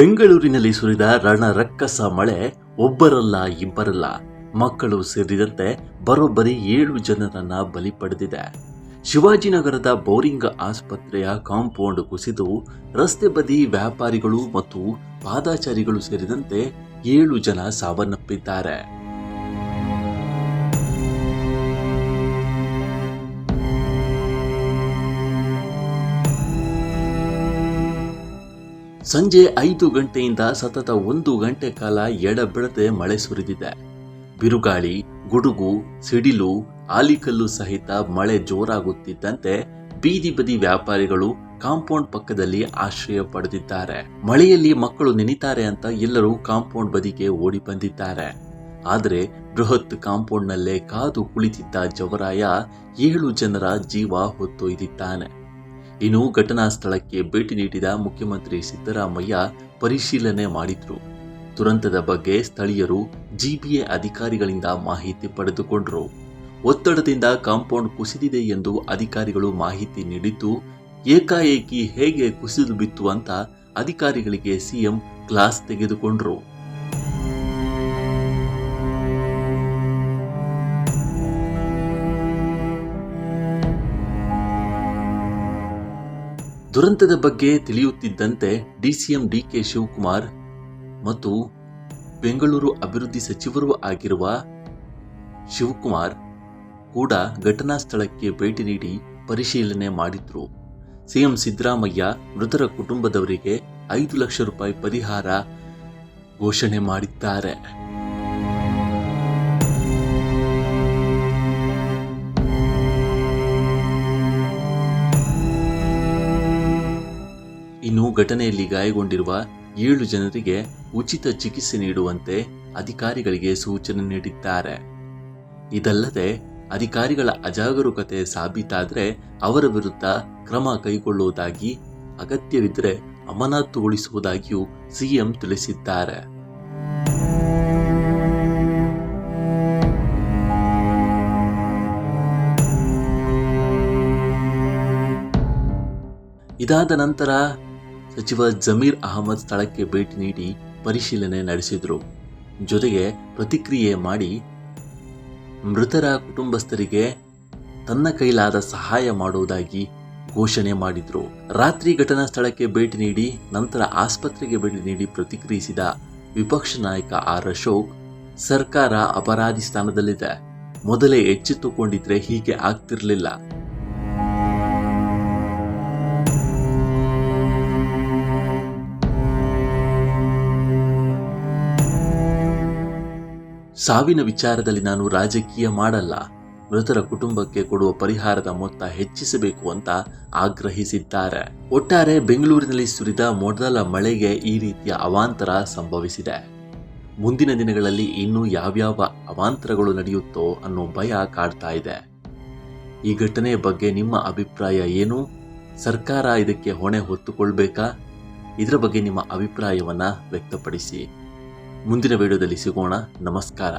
ಬೆಂಗಳೂರಿನಲ್ಲಿ ಸುರಿದ ರಣರಕ್ಕಸ ಮಳೆ ಒಬ್ಬರಲ್ಲ ಇಬ್ಬರಲ್ಲ ಮಕ್ಕಳು ಸೇರಿದಂತೆ ಬರೋಬ್ಬರಿ 7 ಜನರನ್ನ ಬಲಿ ಪಡೆದಿದೆ. ಶಿವಾಜಿನಗರದ ಬೋರಿಂಗ್ ಆಸ್ಪತ್ರೆಯ ಕಾಂಪೌಂಡ್ ಕುಸಿದು ರಸ್ತೆ ಬದಿ ವ್ಯಾಪಾರಿಗಳು ಮತ್ತು ಪಾದಾಚಾರಿಗಳು ಸೇರಿದಂತೆ 7 ಜನ ಸಾವನ್ನಪ್ಪಿದ್ದಾರೆ. ಸಂಜೆ 5 ಗಂಟೆಯಿಂದ ಸತತ 1 ಗಂಟೆ ಕಾಲ ಎಡಬಿಡದೆ ಮಳೆ ಸುರಿದಿದೆ. ಬಿರುಗಾಳಿ, ಗುಡುಗು, ಸಿಡಿಲು, ಆಲಿಕಲ್ಲು ಸಹಿತ ಮಳೆ ಜೋರಾಗುತ್ತಿದ್ದಂತೆ ಬೀದಿ ಬದಿ ವ್ಯಾಪಾರಿಗಳು ಕಾಂಪೌಂಡ್ ಪಕ್ಕದಲ್ಲಿ ಆಶ್ರಯ ಪಡೆದಿದ್ದಾರೆ. ಮಳೆಯಲ್ಲಿ ಮಕ್ಕಳು ನೆನಿತಾರೆ ಅಂತ ಎಲ್ಲರೂ ಕಾಂಪೌಂಡ್ ಬದಿಗೆ ಓಡಿ ಬಂದಿದ್ದಾರೆ. ಆದರೆ ಬೃಹತ್ ಕಾಂಪೌಂಡ್ನಲ್ಲೇ ಕಾದು ಕುಳಿತಿದ್ದ ಜವರಾಯ 7 ಜನರ ಜೀವ ಹೊತ್ತೊಯ್ದಿದ್ದಾನೆ. ಇನ್ನು ಘಟನಾ ಸ್ಥಳಕ್ಕೆ ಭೇಟಿ ನೀಡಿದ ಮುಖ್ಯಮಂತ್ರಿ ಸಿದ್ದರಾಮಯ್ಯ ಪರಿಶೀಲನೆ ಮಾಡಿದ್ರು. ದುರಂತದ ಬಗ್ಗೆ ಸ್ಥಳೀಯರು ಜಿಬಿಎ ಅಧಿಕಾರಿಗಳಿಂದ ಮಾಹಿತಿ ಪಡೆದುಕೊಂಡರು. ಒತ್ತಡದಿಂದ ಕಾಂಪೌಂಡ್ ಕುಸಿದಿದೆ ಎಂದು ಅಧಿಕಾರಿಗಳು ಮಾಹಿತಿ ನೀಡಿದ್ದು, ಏಕಾಏಕಿ ಹೇಗೆ ಕುಸಿದು ಬಿತ್ತು ಅಂತ ಅಧಿಕಾರಿಗಳಿಗೆ ಸಿಎಂ ಕ್ಲಾಸ್ ತೆಗೆದುಕೊಂಡರು. ದುರಂತದ ಬಗ್ಗೆ ತಿಳಿಯುತ್ತಿದ್ದಂತೆ ಡಿಸಿಎಂ ಡಿಕೆ ಶಿವಕುಮಾರ್ ಮತ್ತು ಬೆಂಗಳೂರು ಅಭಿವೃದ್ಧಿ ಸಚಿವರೂ ಆಗಿರುವ ಶಿವಕುಮಾರ್ ಕೂಡ ಘಟನಾ ಸ್ಥಳಕ್ಕೆ ಭೇಟಿ ನೀಡಿ ಪರಿಶೀಲನೆ ಮಾಡಿದ್ರು. ಸಿಎಂ ಸಿದ್ದರಾಮಯ್ಯ ಮೃತರ ಕುಟುಂಬದವರಿಗೆ 5 ಲಕ್ಷ ರೂಪಾಯಿ ಪರಿಹಾರ ಘೋಷಣೆ ಮಾಡಿದ್ದಾರೆ. ಇನ್ನು ಘಟನೆಯಲ್ಲಿ ಗಾಯಗೊಂಡಿರುವ 7 ಜನರಿಗೆ ಉಚಿತ ಚಿಕಿತ್ಸೆ ನೀಡುವಂತೆ ಅಧಿಕಾರಿಗಳಿಗೆ ಸೂಚನೆ ನೀಡಿದ್ದಾರೆ. ಇದಲ್ಲದೆ ಅಧಿಕಾರಿಗಳ ಅಜಾಗರೂಕತೆ ಸಾಬೀತಾದರೆ ಅವರ ವಿರುದ್ಧ ಕ್ರಮ ಕೈಗೊಳ್ಳುವುದಾಗಿ, ಅಗತ್ಯವಿದ್ದರೆ ಅಮಾನತುಗೊಳಿಸುವುದಾಗಿಯೂ ಸಿಎಂ ತಿಳಿಸಿದ್ದಾರೆ. ಇದಾದ ನಂತರ ಸಚಿವ ಜಮೀರ್ ಅಹಮದ್ ಸ್ಥಳಕ್ಕೆ ಭೇಟಿ ನೀಡಿ ಪರಿಶೀಲನೆ ನಡೆಸಿದರು. ಜೊತೆಗೆ ಪ್ರತಿಕ್ರಿಯೆ ಮಾಡಿ ಮೃತರ ಕುಟುಂಬಸ್ಥರಿಗೆ ತನ್ನ ಕೈಲಾದ ಸಹಾಯ ಮಾಡುವುದಾಗಿ ಘೋಷಣೆ ಮಾಡಿದರು. ರಾತ್ರಿ ಘಟನಾ ಸ್ಥಳಕ್ಕೆ ಭೇಟಿ ನೀಡಿ ನಂತರ ಆಸ್ಪತ್ರೆಗೆ ಭೇಟಿ ನೀಡಿ ಪ್ರತಿಕ್ರಿಯಿಸಿದ ವಿಪಕ್ಷ ನಾಯಕ ಆರ್ ಅಶೋಕ್, ಸರ್ಕಾರ ಅಪರಾಧಿ ಸ್ಥಾನದಲ್ಲಿದೆ, ಮೊದಲೇ ಎಚ್ಚೆತ್ತುಕೊಂಡಿದ್ರೆ ಹೀಗೆ ಆಗ್ತಿರ್ಲಿಲ್ಲ. ಸಾವಿನ ವಿಚಾರದಲ್ಲಿ ನಾನು ರಾಜಕೀಯ ಮಾಡಲ್ಲ, ಮೃತರ ಕುಟುಂಬಕ್ಕೆ ಕೊಡುವ ಪರಿಹಾರದ ಮೊತ್ತ ಹೆಚ್ಚಿಸಬೇಕು ಅಂತ ಆಗ್ರಹಿಸಿದ್ದಾರೆ. ಒಟ್ಟಾರೆ ಬೆಂಗಳೂರಿನಲ್ಲಿ ಸುರಿದ ಮೊದಲ ಮಳೆಗೆ ಈ ರೀತಿಯ ಅವಾಂತರ ಸಂಭವಿಸಿದೆ. ಮುಂದಿನ ದಿನಗಳಲ್ಲಿ ಇನ್ನೂ ಯಾವ್ಯಾವ ಅವಾಂತರಗಳು ನಡೆಯುತ್ತೋ ಅನ್ನೋ ಭಯ ಕಾಡ್ತಾ ಇದೆ. ಈ ಘಟನೆಯ ಬಗ್ಗೆ ನಿಮ್ಮ ಅಭಿಪ್ರಾಯ ಏನು? ಸರ್ಕಾರ ಇದಕ್ಕೆ ಹೊಣೆ ಹೊತ್ತುಕೊಳ್ಬೇಕಾ? ಇದರ ಬಗ್ಗೆ ನಿಮ್ಮ ಅಭಿಪ್ರಾಯವನ್ನ ವ್ಯಕ್ತಪಡಿಸಿ. ಮುಂದಿನ ವಿಡಿಯೋದಲ್ಲಿ ಸಿಗೋಣ. ನಮಸ್ಕಾರ.